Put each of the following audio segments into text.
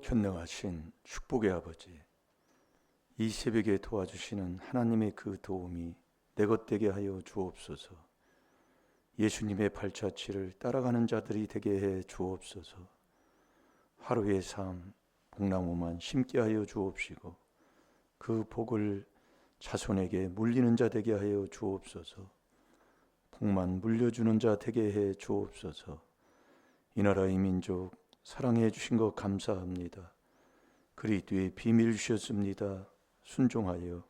전능하신 축복의 아버지, 이 새벽에 도와주시는 하나님의 그 도움이 내 것 되게 하여 주옵소서. 예수님의 발자취를 따라가는 자들이 되게 해 주옵소서. 하루의 삶 복나무만 심게 하여 주옵시고 그 복을 자손에게 물리는 자 되게 하여 주옵소서. 복만 물려주는 자 되게 해 주옵소서. 이 나라의 민족 사랑해 주신 것 감사합니다. 그리스도의 비밀 주셨습니다. 순종하여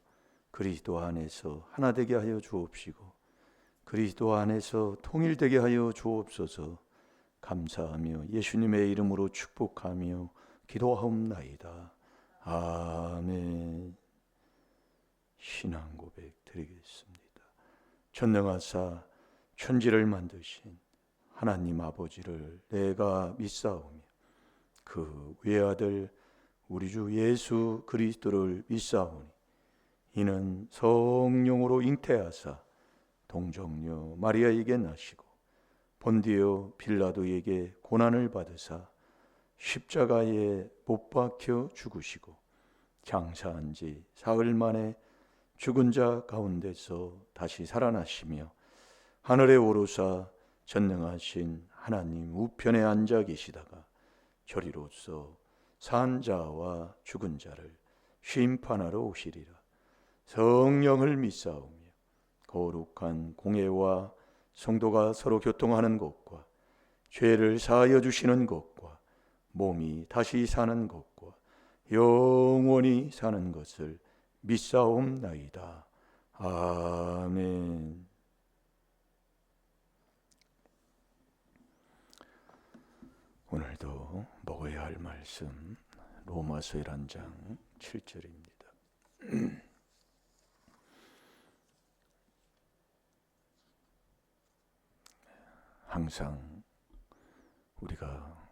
그리스도 안에서 하나 되게 하여 주옵시고 그리스도 안에서 통일되게 하여 주옵소서. 감사하며 예수님의 이름으로 축복하며 기도하옵나이다. 아멘. 신앙 고백 드리겠습니다. 전능하사 천지를 만드신 하나님 아버지를 내가 믿사오며 그 외아들 우리 주 예수 그리스도를 믿사오니 이는 성령으로 잉태하사 동정녀 마리아에게 나시고 본디오 빌라도에게 고난을 받으사 십자가에 못 박혀 죽으시고 장사한 지 사흘 만에 죽은 자 가운데서 다시 살아나시며 하늘에 오르사 전능하신 하나님 우편에 앉아 계시다가 저리로서 산 자와 죽은 자를 심판하러 오시리라. 성령을 믿사오며 거룩한 공예와 성도가 서로 교통하는 것과 죄를 사하여 주시는 것과 몸이 다시 사는 것과 영원히 사는 것을 믿사옵나이다. 아멘. 오늘도 먹어야 할 말씀 로마서 1장 7절입니다. 항상 우리가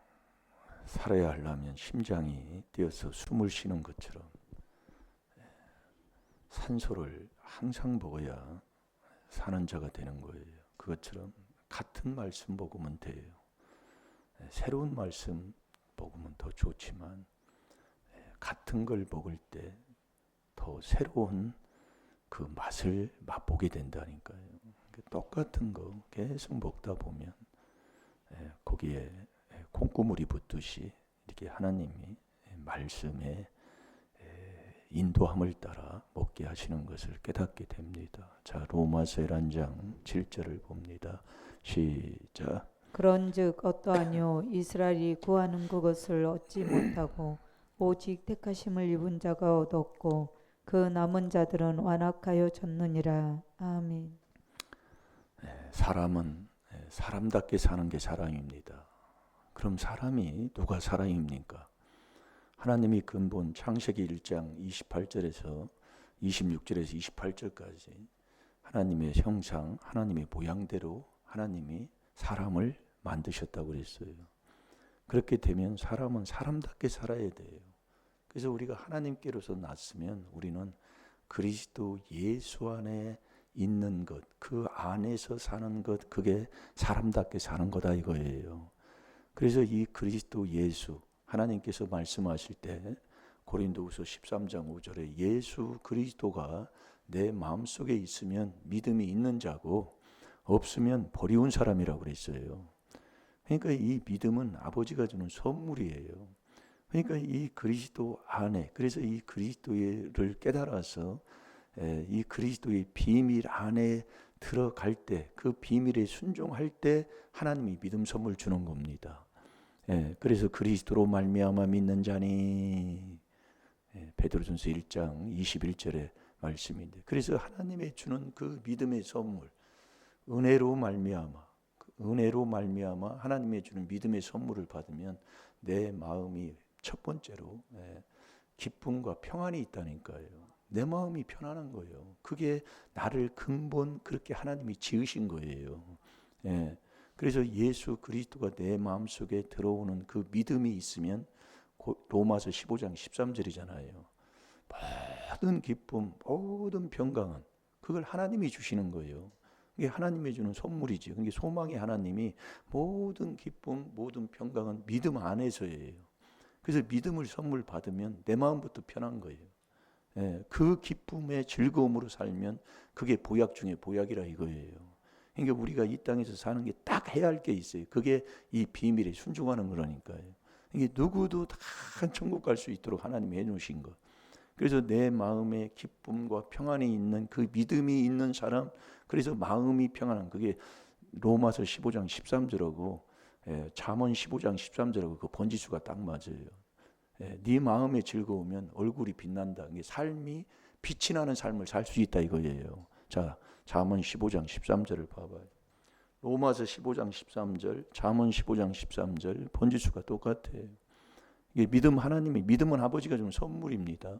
살아야 하려면 심장이 뛰어서 숨을 쉬는 것처럼 산소를 항상 먹어야 사는 자가 되는 거예요. 그것처럼 같은 말씀 먹으면 돼요. 새로운 말씀 먹으면 더 좋지만 같은 걸 먹을 때 더 새로운 그 맛을 맛보게 된다니까요. 똑같은 거 계속 먹다 보면 거기에 콩고물이 붙듯이 이렇게 하나님이 말씀에 인도함을 따라 먹게 하시는 것을 깨닫게 됩니다. 자, 로마서 1장 7절을 봅니다. 시작. 그런즉 어떠하뇨 이스라엘이 구하는 그것을 얻지 못하고 오직 택하심을 입은 자가 얻었고 그 남은 자들은 완악하여 졌느니라. 아멘. 사람은 사람답게 사는 게 사람입니다. 그럼 사람이 누가 사람입니까? 하나님이 근본 창세기 1장 28절에서 26절에서 28절까지 하나님의 형상, 하나님의 모양대로 하나님이 사람을 만드셨다고 그랬어요. 그렇게 되면 사람은 사람답게 살아야 돼요. 그래서 우리가 하나님께로서 났으면 우리는 그리스도 예수 안에 있는 것, 그 안에서 사는 것, 그게 사람답게 사는 거다 이거예요. 그래서 이 그리스도 예수, 하나님께서 말씀하실 때 고린도후서 13장 5절에 예수 그리스도가 내 마음속에 있으면 믿음이 있는 자고 없으면 버리운 사람이라고 그랬어요. 그러니까 이 믿음은 아버지가 주는 선물이에요. 그러니까 이 그리스도 안에, 그래서 이 그리스도를 깨달아서 이 그리스도의 비밀 안에 들어갈 때, 그 비밀에 순종할 때 하나님이 믿음 선물 주는 겁니다. 그래서 그리스도로 말미암아 믿는 자니, 베드로전서 1장 21절의 말씀인데, 그래서 하나님의 주는 그 믿음의 선물, 은혜로 말미암아 하나님의 주는 믿음의 선물을 받으면 내 마음이 첫 번째로 기쁨과 평안이 있다니까요. 내 마음이 편안한 거예요. 그게 나를 근본 그렇게 하나님이 지으신 거예요. 그래서 예수 그리스도가 내 마음속에 들어오는 그 믿음이 있으면 로마서 15장 13절이잖아요. 모든 기쁨, 모든 평강은 그걸 하나님이 주시는 거예요. 이게 하나님이 주는 선물이지. 그게 소망의 하나님이 모든 기쁨, 모든 평강은 믿음 안에서예요. 그래서 믿음을 선물 받으면 내 마음부터 편한 거예요. 예, 그 기쁨의 즐거움으로 살면 그게 보약 중에 보약이라 이거예요. 그러니까 우리가 이 땅에서 사는 게 딱 해야 할 게 있어요. 그게 이 비밀에 순종하는 거라니까요. 이게 누구도 다 천국 갈 수 있도록 하나님이 해놓으신 것. 그래서 내 마음에 기쁨과 평안이 있는 그 믿음이 있는 사람, 그래서 마음이 평안한 그게 로마서 15장 13절하고 잠언 15장 13절하고 그 번지수가 딱 맞아요. 네 마음에 즐거우면 얼굴이 빛난다. 이게 삶이 빛이 나는 삶을 살 수 있다 이거예요. 자, 잠언 15장 13절을 봐봐요. 로마서 15장 13절, 잠언 15장 13절 번지수가 똑같아요. 이게 믿음 하나님이 믿음은 아버지가 준 선물입니다.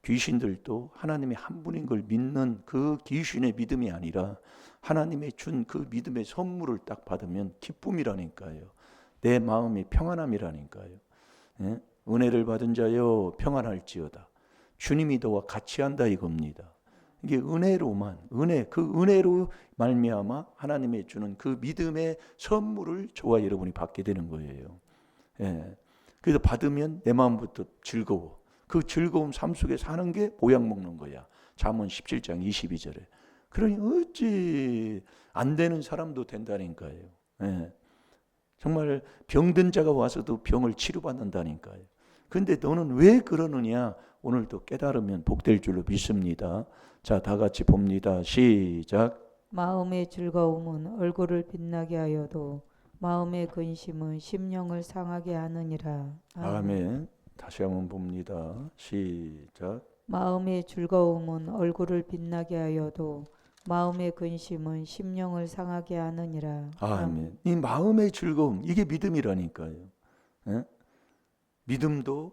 귀신들도 하나님의 한 분인 걸 믿는 그 귀신의 믿음이 아니라 하나님의 준 그 믿음의 선물을 딱 받으면 기쁨이라니까요. 내 마음이 평안함이라니까요. 예? 은혜를 받은 자여 평안할지어다. 주님이 너와 같이 한다 이겁니다. 이게 은혜로만 그 은혜로 말미암아 하나님의 주는 그 믿음의 선물을 저와 여러분이 받게 되는 거예요. 예. 그래서 받으면 내 마음부터 즐거워. 그 즐거움 삶 속에 사는 게 보약 먹는 거야. 잠언 17장 22절에. 그러니 어찌 안 되는 사람도 된다니까요. 예. 정말 병든 자가 와서도 병을 치료받는다니까요. 근데 너는 왜 그러느냐? 오늘도 깨달으면 복될 줄로 믿습니다. 자, 다 같이 봅니다. 시작. 마음의 즐거움은 얼굴을 빛나게 하여도 마음의 근심은 심령을 상하게 하느니라. 아멘. 다시 한번 봅니다. 시작. 마음의 즐거움은 얼굴을 빛나게 하여도 마음의 근심은 심령을 상하게 하느니라. 아멘. 이 마음의 즐거움, 이게 믿음이라니까요. 예? 믿음도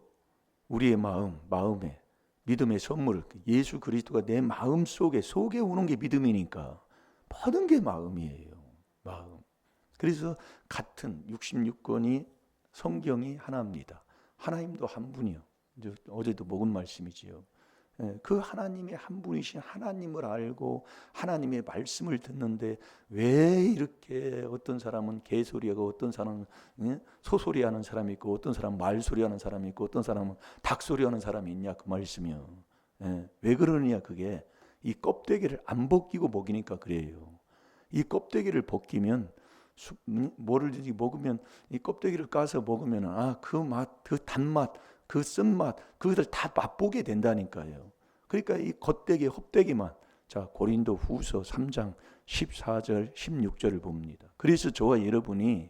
우리의 마음에 믿음의 선물, 예수 그리스도가 내 마음 속에 오는 게 믿음이니까 모든 게 마음이에요. 마음. 그래서 같은 66권이 성경이 하나입니다. 하나님도 한 분이요. 어제도 먹은 말씀이지요. 그 하나님의 한 분이신 하나님을 알고 하나님의 말씀을 듣는데 왜 이렇게 어떤 사람은 개소리하고 어떤 사람은 소소리하는 사람이 있고 어떤 사람은 말소리하는 사람이 있고 어떤 사람은 닭소리하는 사람이 있냐 그 말씀이요. 왜 그러느냐 그게 이 껍데기를 안 벗기고 먹이니까 그래요. 이 껍데기를 벗기면 뭐를든지 먹으면 이 껍데기를 까서 먹으면 그 맛, 그 단맛, 그 쓴맛 그것을 다 맛보게 된다니까요. 그러니까 이 겉대기 헛대기만. 자, 고린도 후서 3장 14절 16절을 봅니다. 그래서 저와 여러분이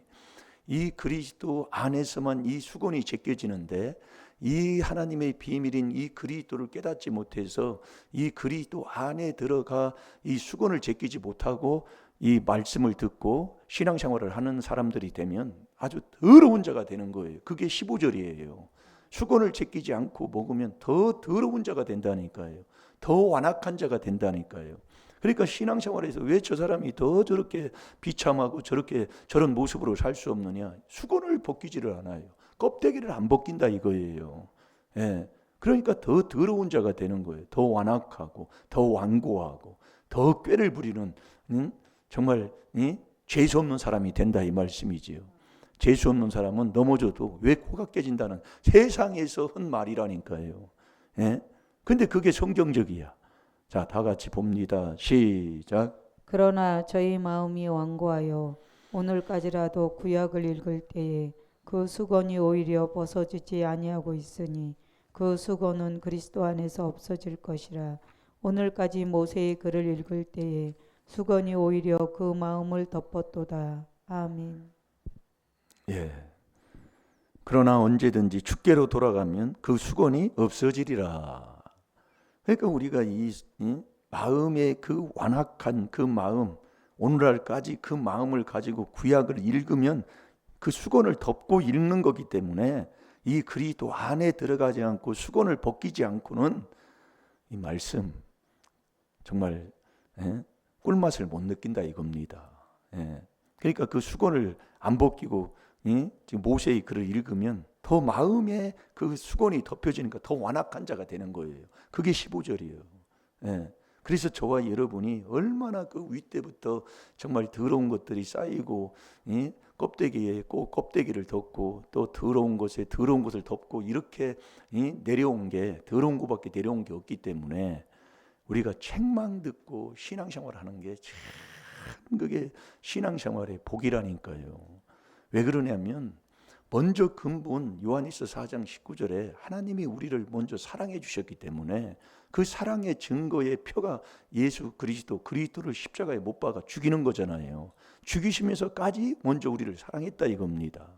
이 그리스도 안에서만 이 수건이 제껴지는데 이 하나님의 비밀인 이 그리스도를 깨닫지 못해서 이 그리스도 안에 들어가 이 수건을 제끼지 못하고 이 말씀을 듣고 신앙생활을 하는 사람들이 되면 아주 더러운 자가 되는 거예요. 그게 15절이에요. 수건을 제끼지 않고 먹으면 더 더러운 자가 된다니까요. 더 완악한 자가 된다니까요. 그러니까 신앙생활에서 왜 저 사람이 더 저렇게 비참하고 저런 모습으로 살 수 없느냐? 수건을 벗기지를 않아요. 껍데기를 안 벗긴다 이거예요. 예. 그러니까 더 더러운 자가 되는 거예요. 더 완악하고 더 완고하고 더 꾀를 부리는 정말 죄수 없는 사람이 된다 이 말씀이지요. 재수 없는 사람은 넘어져도 왜 코가 깨진다는 세상에서 한 말이라니까요. 예? 근데 그게 성경적이야. 자, 다 같이 봅니다. 시작. 그러나 저희 마음이 완고하여 오늘까지라도 구약을 읽을 때에 그 수건이 오히려 벗어지지 아니하고 있으니 그 수건은 그리스도 안에서 없어질 것이라. 오늘까지 모세의 글을 읽을 때에 수건이 오히려 그 마음을 덮었도다. 아멘. 예. 그러나 언제든지 주께로 돌아가면 그 수건이 없어지리라. 그러니까 우리가 이 마음의 그 완악한 그 마음, 오늘날까지 그 마음을 가지고 구약을 읽으면 그 수건을 덮고 읽는 거기 때문에 이 그리스도 안에 들어가지 않고 수건을 벗기지 않고는 이 말씀 정말 꿀맛을 못 느낀다 이겁니다. 그러니까 그 수건을 안 벗기고 지금 모세의 글을 읽으면 더 마음에 그 수건이 덮여지니까 더 완악한 자가 되는 거예요. 그게 15절이에요. 그래서 저와 여러분이 얼마나 그 윗대부터 정말 더러운 것들이 쌓이고 껍데기에 꼭 껍데기를 덮고 또 더러운 것에 더러운 것을 덮고 이렇게 내려온 게 더러운 것밖에 내려온 게 없기 때문에 우리가 책망 듣고 신앙생활하는 게 참 그게 신앙생활의 복이라니까요. 왜 그러냐면 먼저 근본 요한일서 4장 19절에 하나님이 우리를 먼저 사랑해 주셨기 때문에 그 사랑의 증거의 표가 예수 그리스도를 십자가에 못 박아 죽이는 거잖아요. 죽이시면서까지 먼저 우리를 사랑했다 이겁니다.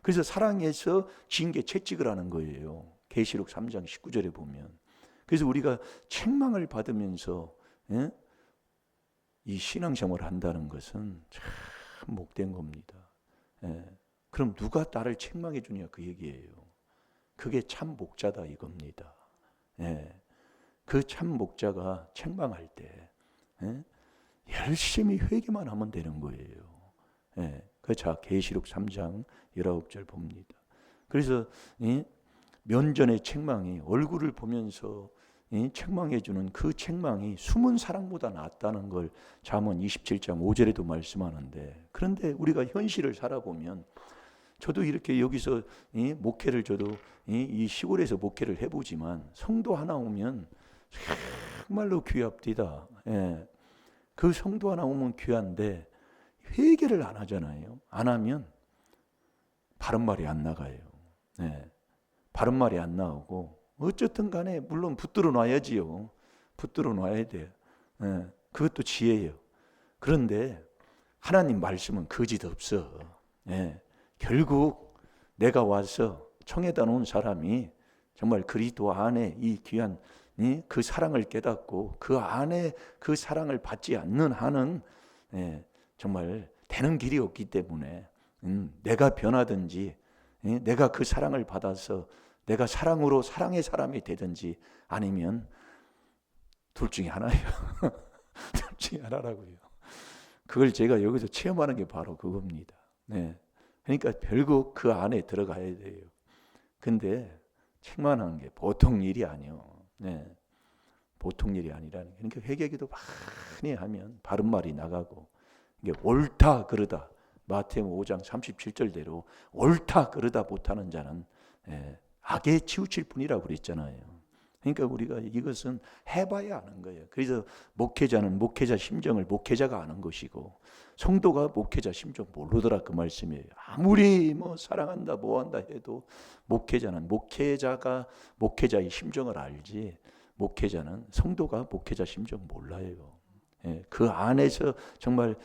그래서 사랑해서 징계 채찍을 하는 거예요. 계시록 3장 19절에 보면. 그래서 우리가 책망을 받으면서 이 신앙생활을 한다는 것은 참 목된 겁니다. 그럼 누가 나를 책망해 주냐 그 얘기예요. 그게 참 목자다 이겁니다. 그 참 목자가 책망할 때 열심히 회개만 하면 되는 거예요. 자 계시록 3장 19절 봅니다. 그래서 면전의 책망이 얼굴을 보면서 책망해 주는 그 책망이 숨은 사랑보다 낫다는 걸 잠언 27장 5절에도 말씀하는데, 그런데 우리가 현실을 살아보면 저도 이렇게 여기서 목회를 저도 이 시골에서 목회를 해보지만 성도 하나 오면 정말로 귀합디다. 그 성도 하나 오면 귀한데 회개를 안 하잖아요. 안 하면 바른 말이 안 나가요. 바른 말이 안 나오고 어쨌든 간에 물론 붙들어 놔야지요. 붙들어 놔야 돼. 그것도 지혜예요. 그런데 하나님 말씀은 거짓 없어. 결국 내가 와서 청에다 놓은 사람이 정말 그리스도 안에 이 귀한 그 사랑을 깨닫고 그 안에 그 사랑을 받지 않는 한은 정말 되는 길이 없기 때문에 내가 변하든지 내가 그 사랑을 받아서 내가 사랑으로 사랑의 사람이 되든지 아니면 둘 중에 하나예요. 둘 중에 하나라고요. 그걸 제가 여기서 체험하는 게 바로 그겁니다. 그러니까 결국 그 안에 들어가야 돼요. 근데 책망하는 게 보통 일이 아니요. 보통 일이 아니라는 게. 그러니까 회개기도 많이 하면 바른 말이 나가고 이게 옳다 그르다 마태복음 5장 37절대로 옳다 그르다 못하는 자는 악에 치우칠 뿐이라고 그랬잖아요. 그러니까 우리가 이것은 해봐야 아는 거예요. 그래서 목회자는 목회자 심정을 목회자가 아는 것이고 성도가 목회자 심정 모르더라 그 말씀이에요. 아무리 뭐 사랑한다 뭐한다 해도 목회자는 목회자의 심정을 알지 목회자는 성도가 목회자 심정 몰라요. 그 안에서 정말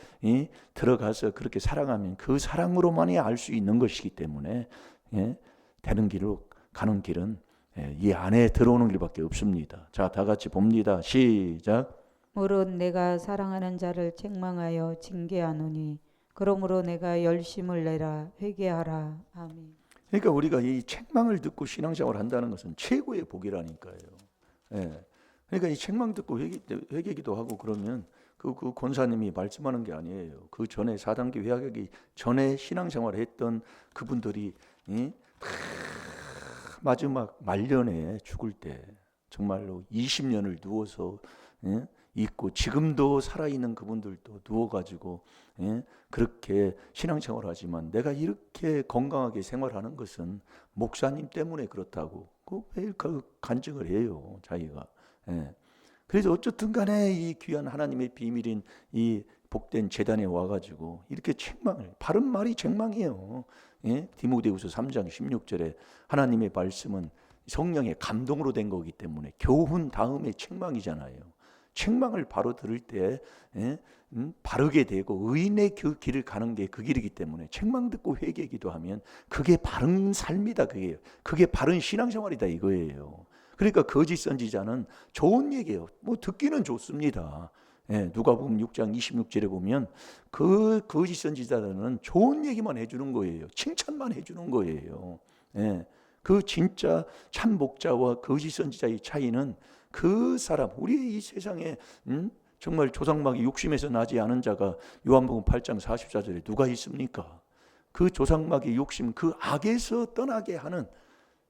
들어가서 그렇게 사랑하면 그 사랑으로만이 알 수 있는 것이기 때문에 되는 길로 가는 길은 이 안에 들어오는 길밖에 없습니다. 자, 다 같이 봅니다. 시작. 무릇 내가 사랑하는 자를 책망하여 징계하노니 그러므로 내가 열심을 내라 회개하라. 아멘. 그러니까 우리가 이 책망을 듣고 신앙생활을 한다는 것은 최고의 복이라니까요. 그러니까 이 책망 듣고 회개기도 하고 그러면 그 권사님이 말씀하는 게 아니에요. 그 전에 4단계 회개하기 전에 신앙생활을 했던 그분들이 마지막 말년에 죽을 때 정말로 20년을 누워서 있고 지금도 살아있는 그분들도 누워가지고 그렇게 신앙생활을 하지만 내가 이렇게 건강하게 생활하는 것은 목사님 때문에 그렇다고 매일 간증을 해요. 자기가. 그래서 어쨌든 간에 이 귀한 하나님의 비밀인 이 복된 제단에 와가지고 이렇게 책망을 바른 말이 책망이에요. 디모데후서 3장 16절에 하나님의 말씀은 성령의 감동으로 된 거기 때문에 교훈 다음에 책망이잖아요. 책망을 바로 들을 때 바르게 되고 의인의 그 길을 가는 게 그 길이기 때문에 책망 듣고 회개 기도하면 그게 바른 삶이다. 그게 바른 신앙생활이다 이거예요. 그러니까 거짓 선지자는 좋은 얘기예요. 뭐 듣기는 좋습니다. 누가복음 6장 26절에 보면 그 거짓 선지자들은 좋은 얘기만 해주는 거예요. 칭찬만 해주는 거예요. 그 진짜 참 목자와 거짓 선지자의 차이는 그 사람, 우리 이 세상에 정말 조상막이 욕심에서 나지 않은 자가 요한복음 8장 44절에 누가 있습니까? 그 조상막이 욕심, 그 악에서 떠나게 하는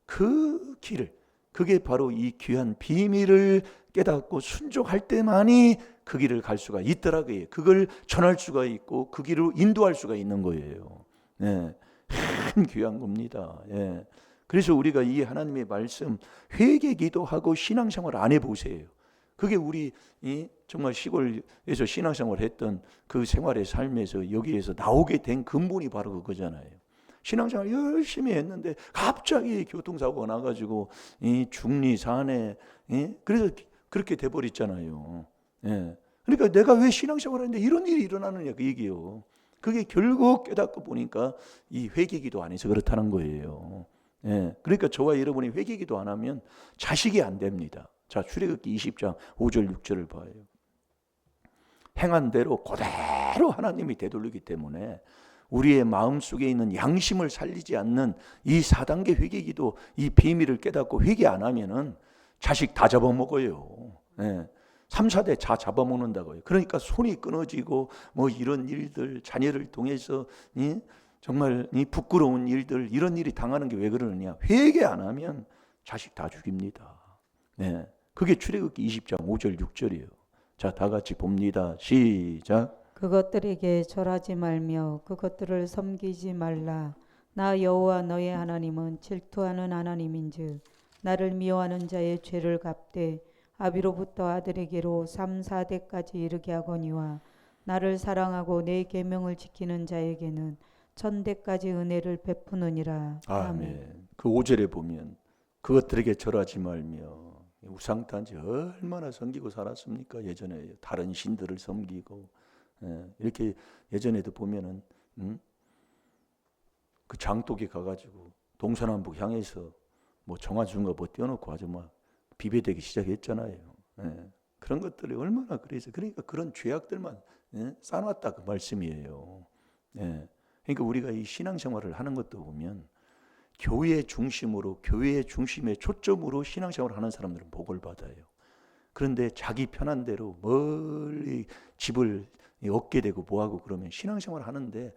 그 길을, 그게 바로 이 귀한 비밀을 깨닫고 순종할 때만이 그 길을 갈 수가 있더라고요. 그걸 전할 수가 있고 그 길을 인도할 수가 있는 거예요. 예, 큰 귀한 겁니다. 예. 그래서 우리가 이 하나님의 말씀 회개 기도하고 신앙생활 안 해보세요. 그게 우리 정말 시골에서 신앙생활 했던 그 생활의 삶에서 여기에서 나오게 된 근본이 바로 그거잖아요. 신앙생활 열심히 했는데 갑자기 교통사고가 나가지고 중리 산에 그래서 그렇게 돼버렸잖아요. 예. 그러니까 내가 왜 신앙생활을 했는데 이런 일이 일어나느냐 그 얘기요. 그게 결국 깨닫고 보니까 이 회개기도 안 해서 그렇다는 거예요. 예. 그러니까 저와 여러분이 회개기도 안 하면 자식이 안 됩니다. 자, 출애굽기 20장 5절 6절을 봐요. 행한 대로 그대로 하나님이 되돌리기 때문에 우리의 마음속에 있는 양심을 살리지 않는 이 4단계 회개기도 이 비밀을 깨닫고 회개 안 하면은 자식 다 잡아먹어요. 예. 3, 4대 다 잡아먹는다고요. 그러니까 손이 끊어지고 뭐 이런 일들 자녀를 통해서 정말 부끄러운 일들 이런 일이 당하는 게 왜 그러느냐. 회개 안 하면 자식 다 죽입니다. 네. 그게 출애굽기 20장 5절 6절이에요. 자, 다 같이 봅니다. 시작. 그것들에게 절하지 말며 그것들을 섬기지 말라. 나 여호와 너의 하나님은 질투하는 하나님인즉 나를 미워하는 자의 죄를 갚되 아비로부터 아들에게로 3, 4대까지 이르게 하거니와 나를 사랑하고 내 계명을 지키는 자에게는 1000대까지 은혜를 베푸느니라. 아멘. 그 5절에 보면 그것들에게 절하지 말며 우상단지 얼마나 섬기고 살았습니까? 예전에 다른 신들을 섬기고 이렇게 예전에도 보면은 그 장독에 가가지고 동서남북 향해서 뭐 정화중거 뭐 띄워놓고 아주 막 비배되기 시작했잖아요. 그런 것들이 얼마나 그래서 그러니까 그런 죄악들만 쌓아놨다 그 말씀이에요. 그러니까 우리가 이 신앙생활을 하는 것도 보면 교회 중심으로 교회의 중심에 초점으로 신앙생활을 하는 사람들은 복을 받아요. 그런데 자기 편한 대로 멀리 집을 얻게 되고 뭐하고 그러면 신앙생활을 하는데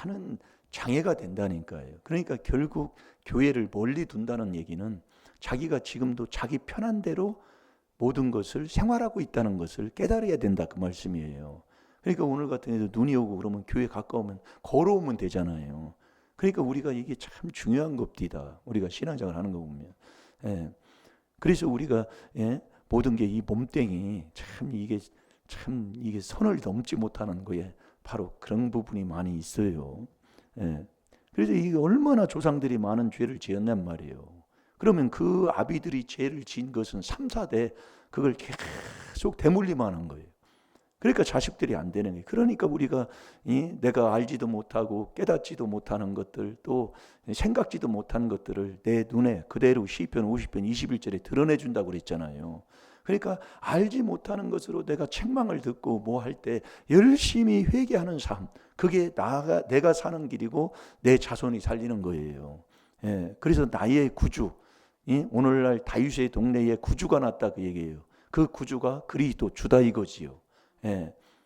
많은 장애가 된다니까요. 그러니까 결국 교회를 멀리 둔다는 얘기는 자기가 지금도 자기 편한 대로 모든 것을 생활하고 있다는 것을 깨달아야 된다 그 말씀이에요. 그러니까 오늘 같은 경우도 눈이 오고 그러면 교회 가까우면 걸어오면 되잖아요. 그러니까 우리가 이게 참 중요한 겁니다. 우리가 신앙생활 하는 거 보면. 그래서 우리가 모든 게 이 몸뚱이 참 이게 선을 넘지 못하는 거에 바로 그런 부분이 많이 있어요. 그래서 이게 얼마나 조상들이 많은 죄를 지었냔 말이에요. 그러면 그 아비들이 죄를 지은 것은 3, 4대 그걸 계속 대물림만 한 거예요. 그러니까 자식들이 안 되는 거예요. 그러니까 우리가 내가 알지도 못하고 깨닫지도 못하는 것들 또 생각지도 못하는 것들을 내 눈에 그대로 시편 50편 21절에 드러내준다고 그랬잖아요. 그러니까 알지 못하는 것으로 내가 책망을 듣고 뭐 할 때 열심히 회개하는 삶 그게 내가 사는 길이고 내 자손이 살리는 거예요. 그래서 나의 구주 오늘날 다윗의 동네에 구주가 났다 그 얘기예요. 그 구주가 그리스도 주다 이거지요.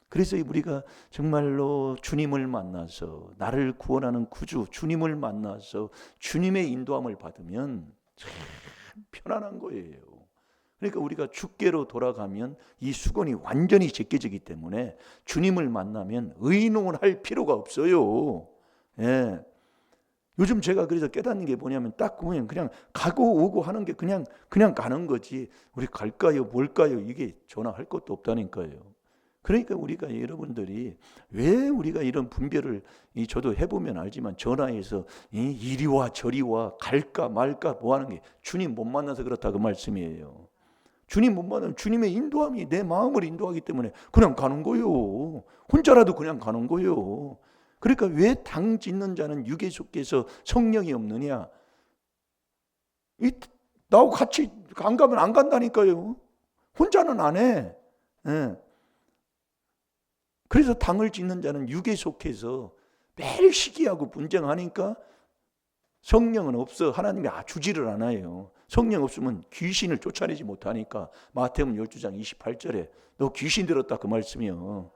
그래서 우리가 정말로 주님을 만나서 나를 구원하는 구주 주님을 만나서 주님의 인도함을 받으면 참 편안한 거예요. 그러니까 우리가 주께로 돌아가면 이 수건이 완전히 제껴지기 때문에 주님을 만나면 의논할 필요가 없어요. 요즘 제가 그래서 깨닫는 게 뭐냐면 딱 보면 그냥 가고 오고 하는 게 그냥 가는 거지. 우리 갈까요, 뭘까요? 이게 전화할 것도 없다니까요. 그러니까 우리가 여러분들이 왜 우리가 이런 분별을 저도 해보면 알지만 전화해서 이리와 저리와 갈까 말까 뭐 하는 게 주님 못 만나서 그렇다 그 말씀이에요. 주님 못 만나면 주님의 인도함이 내 마음을 인도하기 때문에 그냥 가는 거요. 혼자라도 그냥 가는 거요. 그러니까 왜 당 짓는 자는 육에 속해서 성령이 없느냐? 나하고 같이 안 가면 안 간다니까요. 혼자는 안 해. 그래서 당을 짓는 자는 육에 속해서 매일 시기하고 분쟁하니까 성령은 없어. 하나님이 주지를 않아요. 성령 없으면 귀신을 쫓아내지 못하니까 마태복음 12장 28절에 너 귀신 들었다 그 말씀이요.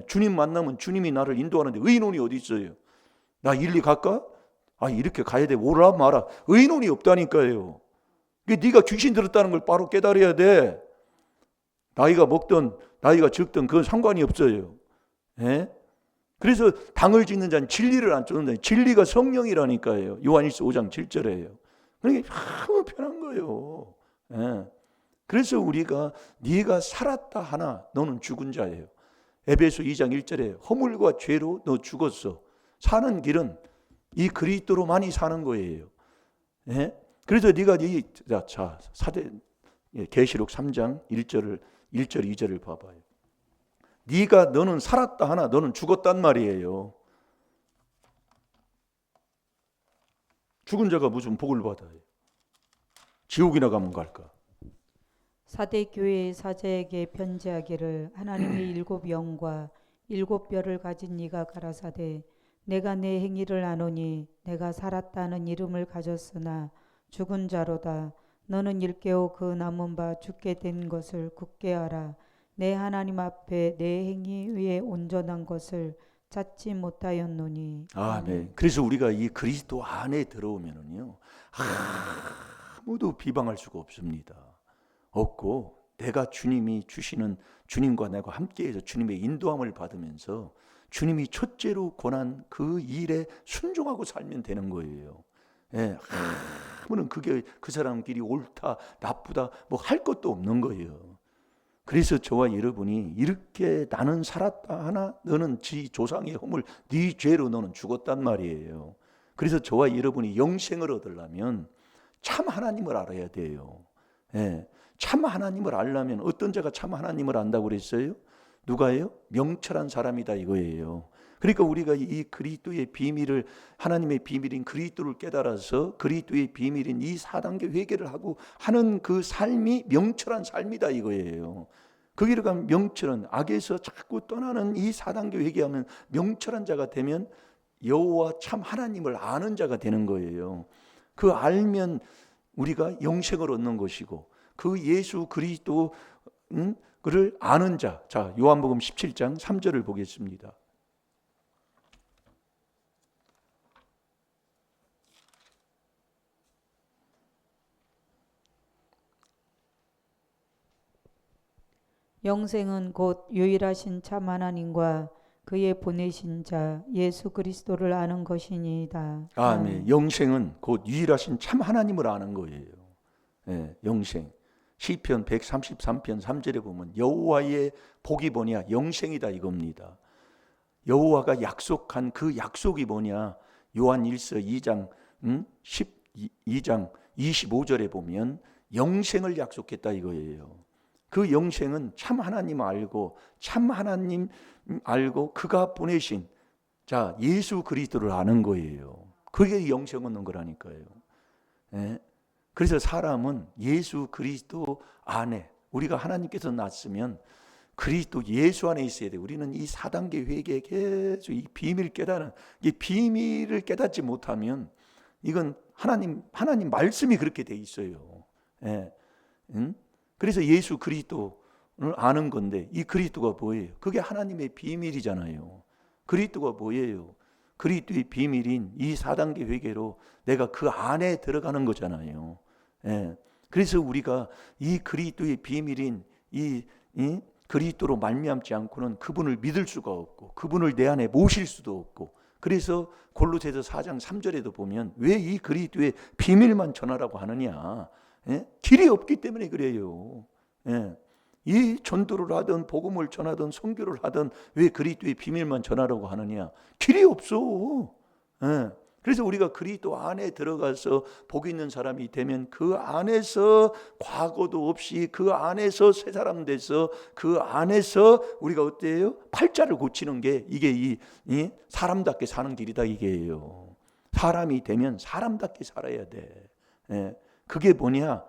주님 만나면 주님이 나를 인도하는데 의논이 어디 있어요? 나 일리 갈까? 이렇게 가야 돼. 오라 마라. 의논이 없다니까요. 네가 귀신 들었다는 걸 바로 깨달아야 돼. 나이가 먹든 나이가 적든 그건 상관이 없어요. 예? 그래서 당을 짓는 자는 진리를 안 쫓는다. 진리가 성령이라니까요. 요한일서 5장 7절에요. 그러니까 너무 편한 거예요. 예. 그래서 우리가 네가 살았다 하나 너는 죽은 자예요. 에베소 2장 1절에 허물과 죄로 너 죽었어. 사는 길은 이 그리스도로만이 사는 거예요. 예? 그래서 네가 계시록 3장 1절 2절을 봐봐요. 너는 살았다 하나 너는 죽었단 말이에요. 죽은 자가 무슨 복을 받아요? 지옥이나 가면 갈까? 사대 교회의 사자에게 편지하기를 하나님의 일곱 영과 일곱 뼈를 가진 이가 가라사대 내가 내 행위를 아노니 내가 살았다는 이름을 가졌으나 죽은 자로다. 너는 일깨워 그 남은 바 죽게 된 것을 굳게 하라. 내 하나님 앞에 내 행위 위에 온전한 것을 찾지 못하였노니. 아멘. 그래서 우리가 이 그리스도 안에 들어오면은요 아무도 비방할 수가 없습니다. 없고 내가 주님이 주시는 주님과 내가 함께해서 주님의 인도함을 받으면서 주님이 첫째로 권한 그 일에 순종하고 살면 되는 거예요. 예, 아무는 그게 그 사람 길이 옳다 나쁘다 뭐 할 것도 없는 거예요. 그래서 저와 여러분이 이렇게 나는 살았다 하나 너는 지 조상의 허물 네 죄로 너는 죽었단 말이에요. 그래서 저와 여러분이 영생을 얻으려면 참 하나님을 알아야 돼요. 예, 참 하나님을 알려면 어떤 자가 참 하나님을 안다고 그랬어요? 누가요? 명철한 사람이다 이거예요. 그러니까 우리가 이 그리스도의 비밀을 하나님의 비밀인 그리스도를 깨달아서 그리스도의 비밀인 이 4단계 회개를 하고 하는 그 삶이 명철한 삶이다 이거예요. 거기로 가면 명철한 악에서 자꾸 떠나는 이 4단계 회개하면 명철한 자가 되면 여호와 참 하나님을 아는 자가 되는 거예요. 그 알면 우리가 영생을 얻는 것이고 그 예수 그리스도를 아는 자. 자, 요한복음 17장 3절을 보겠습니다. 영생은 곧 유일하신 참 하나님과 그의 보내신 자 예수 그리스도를 아는 것이니이다. 아멘. 영생은 곧 유일하신 참 하나님을 아는 거예요. 예, 영생. 시편 133편 3절에 보면 여호와의 복이 뭐냐? 영생이다 이겁니다. 여호와가 약속한 그 약속이 뭐냐? 요한일서 2장 12장 25절에 보면 영생을 약속했다 이거예요. 그 영생은 참 하나님 알고 그가 보내신 자 예수 그리스도를 아는 거예요. 그게 영생 얻는 거라니까요. 예? 그래서 사람은 예수 그리스도 안에 우리가 하나님께서 낳았으면 그리스도 예수 안에 있어야 돼. 우리는 이 4단계 회개에 계속 이 비밀 깨달은 이 비밀을 깨닫지 못하면 이건 하나님 말씀이 그렇게 돼 있어요. 예. 그래서 예수 그리스도를 아는 건데 이 그리스도가 뭐예요? 그게 하나님의 비밀이잖아요. 그리스도가 뭐예요? 그리스도의 비밀인 이 4단계 회개로 내가 그 안에 들어가는 거잖아요. 예. 그래서 우리가 이 그리스도의 비밀인 이 그리스도로 말미암지 않고는 그분을 믿을 수가 없고 그분을 내 안에 모실 수도 없고 그래서 골로새서 4장 3절에도 보면 왜 이 그리스도의 비밀만 전하라고 하느냐? 예? 길이 없기 때문에 그래요. 예. 이 전도를 하든 복음을 전하든 선교를 하든 왜 그리스도의 비밀만 전하라고 하느냐? 길이 없어. 예. 그래서 우리가 그리스도 안에 들어가서 복 있는 사람이 되면 그 안에서 과거도 없이 그 안에서 새 사람 돼서 그 안에서 우리가 어때요? 팔자를 고치는 게 이게 이 사람답게 사는 길이다 이게예요. 사람이 되면 사람답게 살아야 돼. 예. 그게 뭐냐?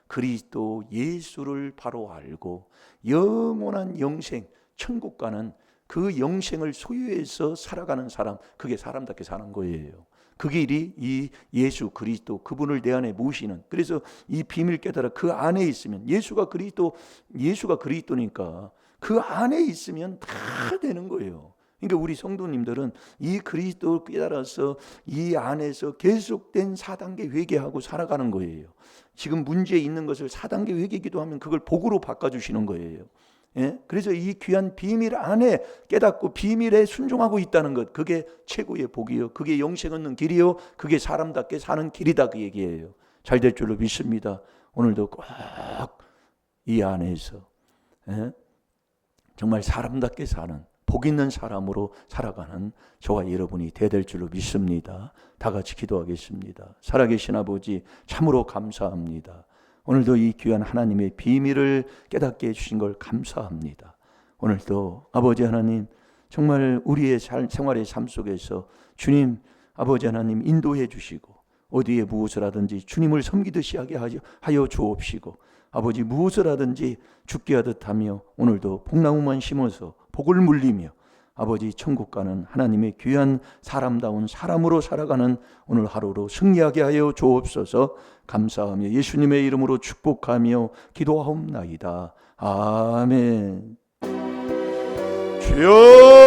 그리스도 예수를 바로 알고 영원한 영생, 천국 가는 그 영생을 소유해서 살아가는 사람, 그게 사람답게 사는 거예요. 그 길이 이 예수 그리스도 그분을 내 안에 모시는. 그래서 이 비밀 깨달아 그 안에 있으면 예수가 그리스도니까 그 안에 있으면 다 되는 거예요. 그러니까 우리 성도님들은 이 그리스도를 깨달아서 이 안에서 계속된 4단계 회개하고 살아가는 거예요. 지금 문제 있는 것을 4단계 회개 기도하면 그걸 복으로 바꿔주시는 거예요. 예? 그래서 이 귀한 비밀 안에 깨닫고 비밀에 순종하고 있다는 것, 그게 최고의 복이요, 그게 영생 얻는 길이요, 그게 사람답게 사는 길이다, 그 얘기예요. 잘 될 줄로 믿습니다. 오늘도 꼭 이 안에서 정말 사람답게 사는 복 있는 사람으로 살아가는 저와 여러분이 되될 줄로 믿습니다. 다 같이 기도하겠습니다. 살아계신 아버지, 참으로 감사합니다. 오늘도 이 귀한 하나님의 비밀을 깨닫게 해주신 걸 감사합니다. 오늘도 아버지 하나님, 정말 우리의 생활의 삶 속에서 주님 아버지 하나님 인도해 주시고, 어디에 무엇을 하든지 주님을 섬기듯이 하게 하여 주옵시고, 아버지 무엇을 하든지 죽게 하듯 하며 오늘도 복나무만 심어서 복을 물리며 아버지 천국 가는 하나님의 귀한 사람다운 사람으로 살아가는 오늘 하루로 승리하게 하여 주옵소서. 감사하며 예수님의 이름으로 축복하며 기도하옵나이다. 아멘. 주여